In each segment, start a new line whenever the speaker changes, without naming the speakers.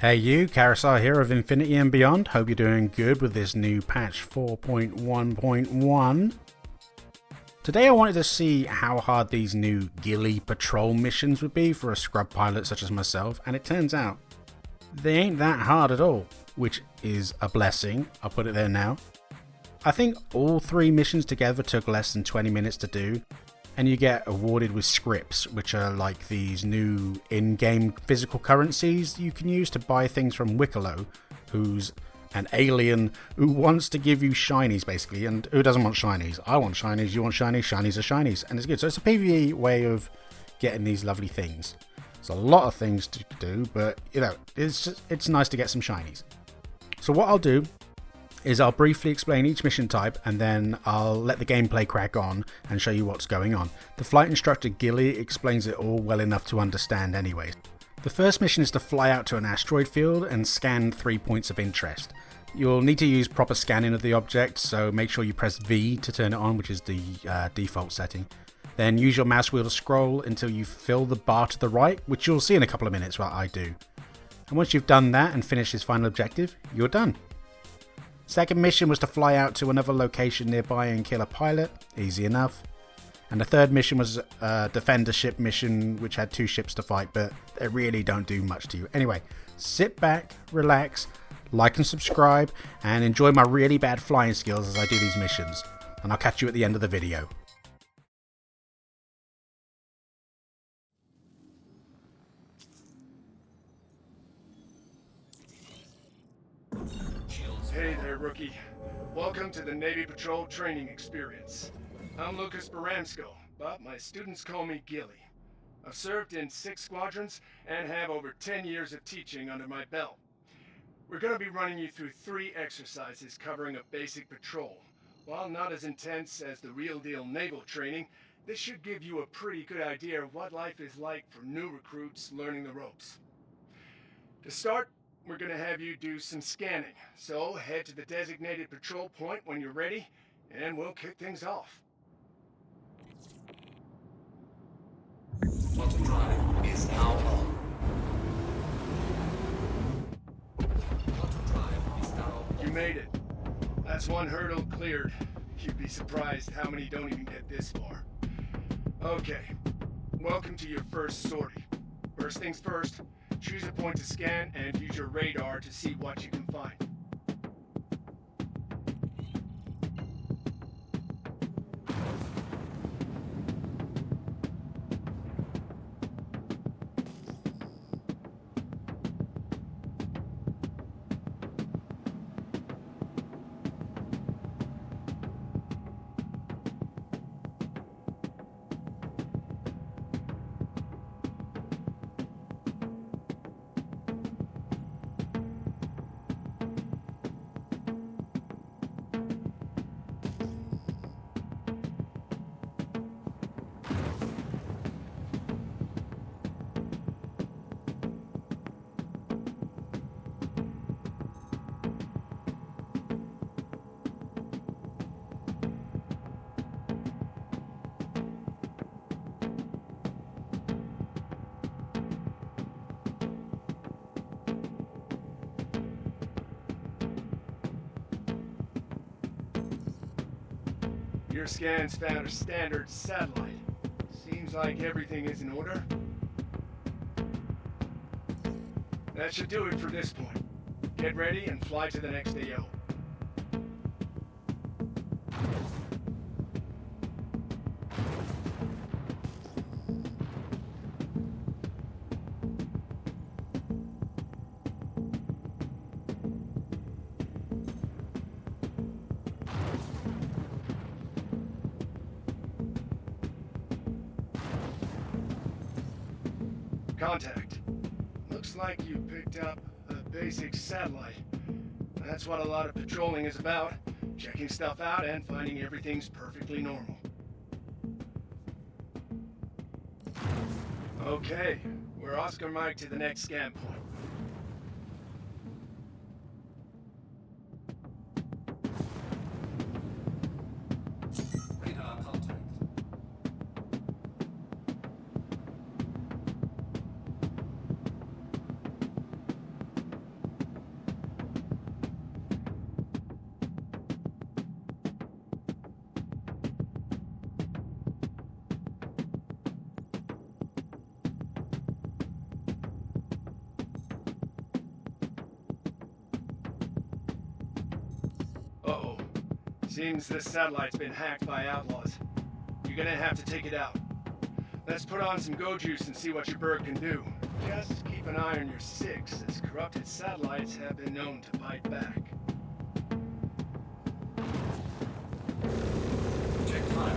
Hey you, Carousel here of Infinity and Beyond. Hope you're doing good with this new patch 4.1.1. Today I wanted to see how hard these new Gilly patrol missions would be for a scrub pilot such as myself, and it turns out they ain't that hard at all, which is a blessing. I'll put it there now. I think all three missions together took less than 20 minutes to do, and you get awarded with scrips, which are like these new in-game physical currencies you can use to buy things from Wicklow, who's an alien who wants to give you shinies basically. And who doesn't want shinies? I want shinies, you want shinies, shinies are shinies, and it's good. So it's a PvE way of getting these lovely things. There's a lot of things to do, but you know, it's nice to get some shinies. So what I'll do is I'll briefly explain each mission type, and then I'll let the gameplay crack on and show you what's going on. The flight instructor Gilly explains it all well enough to understand anyway. The first mission is to fly out to an asteroid field and scan 3 points of interest. You'll need to use proper scanning of the object, so make sure you press V to turn it on, which is the default setting. Then use your mouse wheel to scroll until you fill the bar to the right, which you'll see in a couple of minutes what I do. And once you've done that and finished this final objective, you're done. Second mission was to fly out to another location nearby and kill a pilot. Easy enough. And the third mission was a defender ship mission, which had 2 ships to fight, but they really don't do much to you. Anyway, sit back, relax, like and subscribe, and enjoy my really bad flying skills as I do these missions. And I'll catch you at the end of the video.
Hey there, rookie. Welcome to the Navy Patrol Training Experience. I'm Lucas Baransko, but my students call me Gilly. I've served in 6 squadrons and have over 10 years of teaching under my belt. We're going to be running you through 3 exercises covering a basic patrol. While not as intense as the real deal naval training, this should give you a pretty good idea of what life is like for new recruits learning the ropes. To start, we're going to have you do some scanning, so head to the designated patrol point when you're ready, and we'll kick things off.
Auto drive is now on. Auto drive is now on.
You made it. That's one hurdle cleared. You'd be surprised how many don't even get this far. Okay, welcome to your first sortie. First things first, choose a point to scan and use your radar to see what you can find. Your scans found a standard satellite. Seems like everything is in order. That should do it for this point. Get ready and fly to the next AO. Contact. Looks like you picked up a basic satellite. That's what a lot of patrolling is about. Checking stuff out and finding everything's perfectly normal. Okay, we're Oscar Mike to the next scan point.
Radar contact.
Seems this satellite's been hacked by outlaws. You're gonna have to take it out. Let's put on some go juice and see what your bird can do. Just keep an eye on your six, as corrupted satellites have been known to bite back.
Check fire.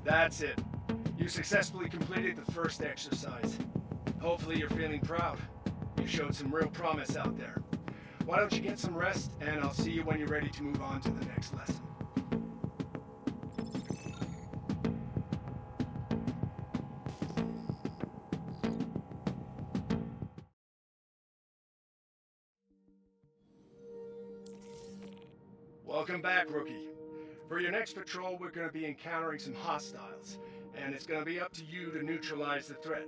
That's it. You successfully completed the first exercise. Hopefully you're feeling proud. You showed some real promise out there. Why don't you get some rest, and I'll see you when you're ready to move on to the next lesson. Welcome back, Rookie. For your next patrol, we're going to be encountering some hostiles, and it's going to be up to you to neutralize the threat.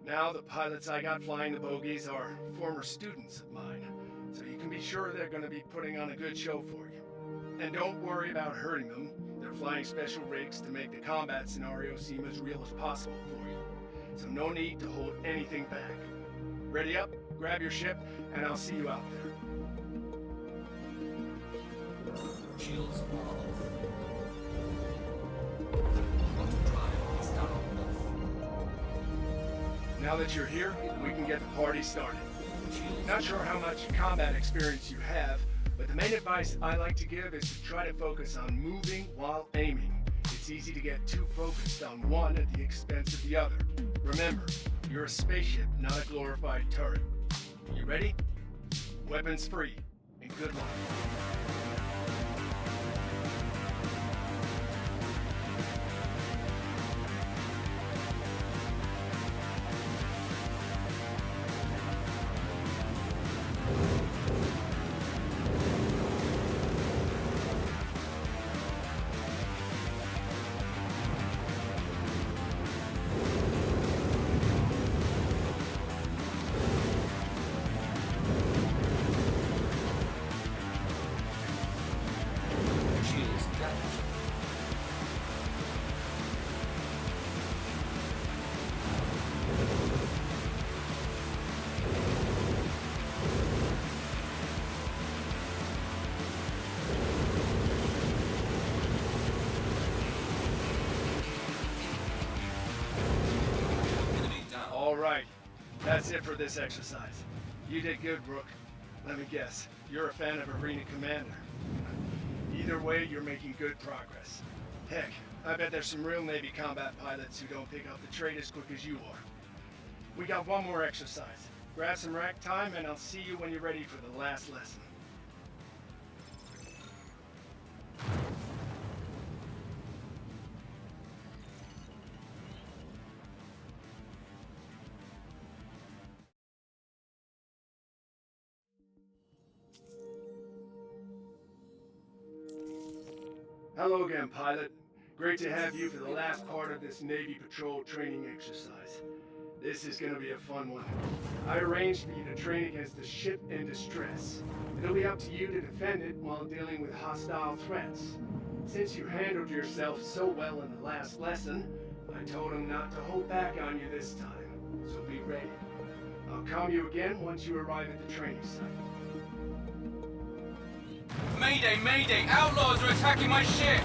Now, the pilots I got flying the bogies are former students of mine, so you can be sure they're going to be putting on a good show for you. And don't worry about hurting them. They're flying special rigs to make the combat scenario seem as real as possible for you. So no need to hold anything back. Ready up, grab your ship, and I'll see you out there.
Shields are off. Auto drive is turned off.
Now that you're here, we can get the party started.
Shields.
Not sure how much combat experience you have, but the main advice I like to give is to try to focus on moving while aiming. It's easy to get too focused on one at the expense of the other. Remember, you're a spaceship, not a glorified turret. You ready? Weapons free, and good luck.
Shields damaged. Enemy down.
All right, that's it for this exercise. You did good, Rook. Let me guess, you're a fan of Arena Commander. Either way, you're making good progress. Heck, I bet there's some real Navy combat pilots who don't pick up the trade as quick as you are. We got one more exercise. Grab some rack time, and I'll see you when you're ready for the last lesson. Hello again, pilot. Great to have you for the last part of this Navy Patrol training exercise. This is gonna be a fun one. I arranged for you to train against a ship in distress. It'll be up to you to defend it while dealing with hostile threats. Since you handled yourself so well in the last lesson, I told him not to hold back on you this time, so be ready. I'll calm you again once you arrive at the training site.
Mayday, mayday! Outlaws are attacking my ship!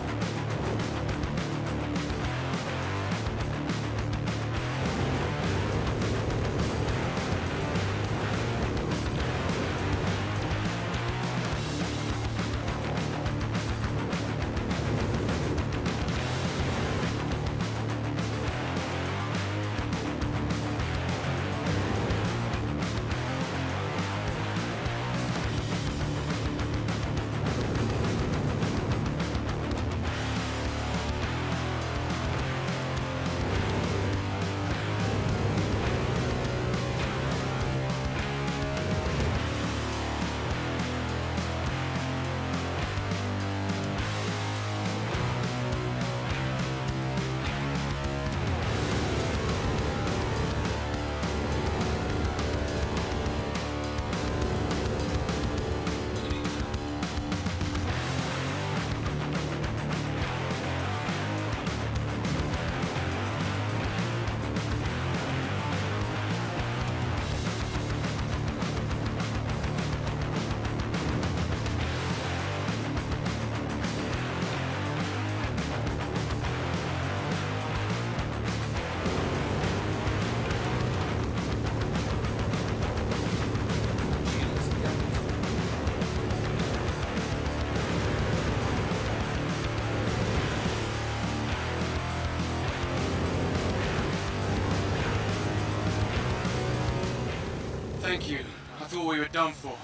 Thank you. I thought we were done for.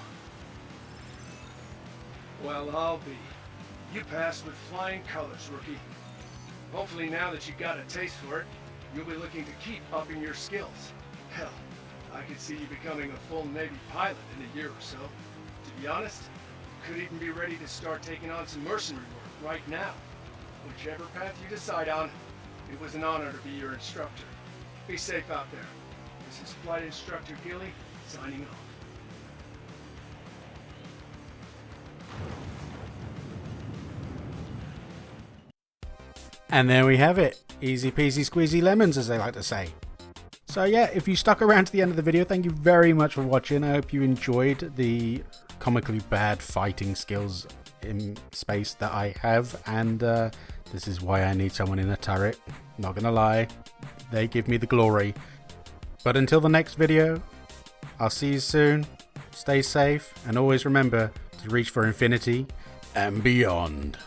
Well, I'll be. You passed with flying colors, rookie. Hopefully now that you've got a taste for it, you'll be looking to keep upping your skills. Hell, I could see you becoming a full Navy pilot in a year or so. To be honest, you could even be ready to start taking on some mercenary work right now. Whichever path you decide on, it was an honor to be your instructor. Be safe out there. This is Flight Instructor Gilly, signing off.
And there we have it. Easy peasy squeezy lemons, as they like to say. So yeah, if you stuck around to the end of the video, thank you very much for watching. I hope you enjoyed the comically bad fighting skills in space that I have, and this is why I need someone in a turret. Not gonna lie, they give me the glory. But until the next video, I'll see you soon. Stay safe, and always remember to reach for infinity and beyond.